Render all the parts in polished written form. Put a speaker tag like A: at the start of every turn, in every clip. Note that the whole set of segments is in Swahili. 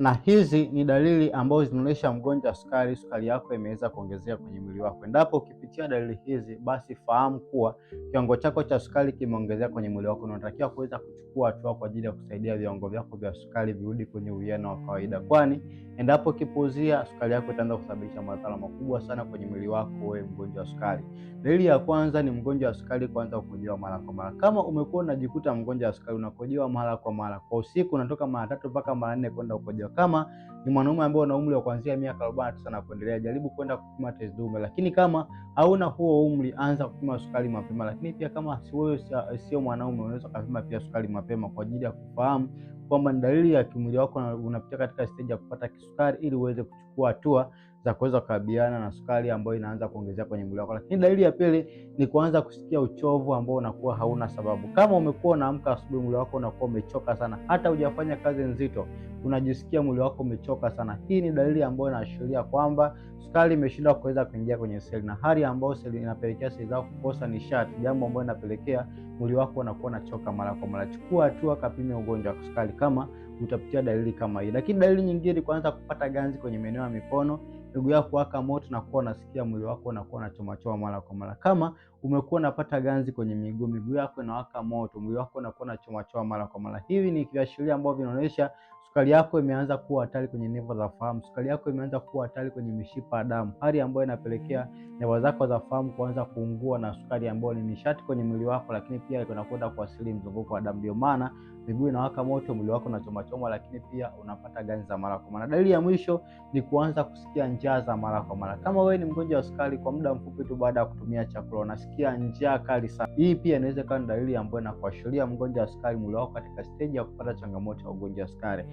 A: Na hizi ni dalili ambazo zinaonyesha mgonjwa wa sukari yako imeweza kuongezeka kwenye mwili wako. Endapo ukipitia dalili hizi, basi fahamu kuwa kiwango chako cha sukari kimeongezeka kwenye mwili wako na unatakiwa kuweza kuchukua hatua kwa ajili ya kusaidia viwango vyako vya sukari virudi kwenye uwiano wa kawaida, kwani endapo ukipuuzia, sukari yako itaanza kusababisha madhara makubwa sana kwenye mwili wako wewe mgonjwa wa sukari. Dalili ya kwanza ni mgonjwa wa sukari kuanza kukojoa mara kwa mara. Kama umekuwa unajikuta mgonjwa wa sukari unakojoa mara kwa mara, kwa usiku unatoka mara 3 mpaka mara 4 kwenda kukojoa. Kama ni mwanaume ambaye una umri wa kuanzia miaka 49 na kuendelea, jaribu kwenda kupima tezi dume. Lakini kama hauna huo umri, anza kupima sukari mapema. Lakini pia kama wewe sio mwanaume, unaweza kupima pia sukari mapema kwa ajili ya kufahamu kwamba ni dalili ya kimwili wako na unapitia katika stage ya kupata kisukari, ili uweze kuchukua hatua za kuweza kukabiliana na sukari ambayo inaanza kuongezeka kwenye mwili wako. Lakini dalili ya pili ni kuanza kusikia uchovu ambao unakuwa hauna sababu. Kama umekuwa unaamka asubuhi mwili wako unakuwa umechoka sana, hata hujafanya kazi nzito, unajisikia mwili wako umechoka sana, hii ni dalili ambayo inaashiria kwamba sukari imeshindwa kuweza kuingia kwenye seli, na hali ambayo seli inapelekea seli zako kukosa nishati, jambo ambalo linapelekea mwili wako unakuwa unachoka mara kwa mara. Chukua hatua, kapime ugonjwa wa sukari kama utapitia dalili kama hii. Lakini dalili nyingine ni kuanza kupata ganzi kwenye maeneo ya mikono, miguu yako waka moto na kuwa unasikia mwili wako unakuwa unachoma mara kwa mara. Kama umekuwa unapata ganzi kwenye miguu yako inawaka moto, mwili wako unakuwa unachoma mara kwa mara, hivi ni viashiria ambavyo vinaonyesha sukari yako imeanza kuwa hatari kwenye neva za fahamu. Sukari yako imeanza kuwa hatari kwenye mishipa ya damu, hali ambayo inapelekea neva zako za fahamu kuanza kuungua na sukari ambayo ni nishati kwenye mwili wako, lakini pia inakwenda kuathiri mzunguko wa damu. Ndio maana miguu inawaka moto, mwili wako unachoma, lakini pia unapata ganzi za mara kwa mara. Dalili ya mwisho ni kuanza kusikia njaa za mara kwa mara. Kama wewe ni mgonjwa wa sukari, kwa muda mfupi tu baada ya kutumia chakula unasikia njaa kali sana, hii pia inaweza kuwa dalili ambayo inakuashiria mgonjwa wa sukari mwili wako katika stage ya kupata changamoto ya ugonjwa wa sukari.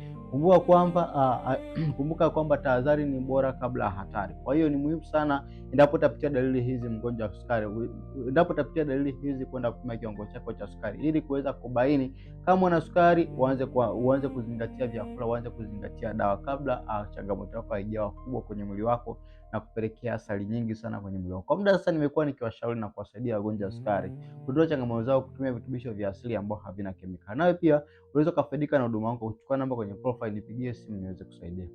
A: Kumbuka kwamba tahadhari ni bora kabla ya hatari. Kwa hiyo ni muhimu sana, endapo utapitia dalili hizi mgonjwa wa sukari, kwenda kupima kiwango chako cha sukari ili kuweza kubaini kama una sukari, uanze kuzingatia vyakula, uanze kuzingatia dawa kabla changamoto yako haijawa kubwa kwenye mwili wako na kupelekea athari nyingi sana kwenye mwili wako. Kwa muda sasa nimekuwa nikiwashauri na kuwasaidia wagonjwa wa sukari kutoa changamoto zao kutumia virutubisho vya asili ambao havina kemikali. Nawe pia unaweza kufaidika na huduma yangu. Uchukua namba kwenye profile, nipigie simu niweze kusaidia.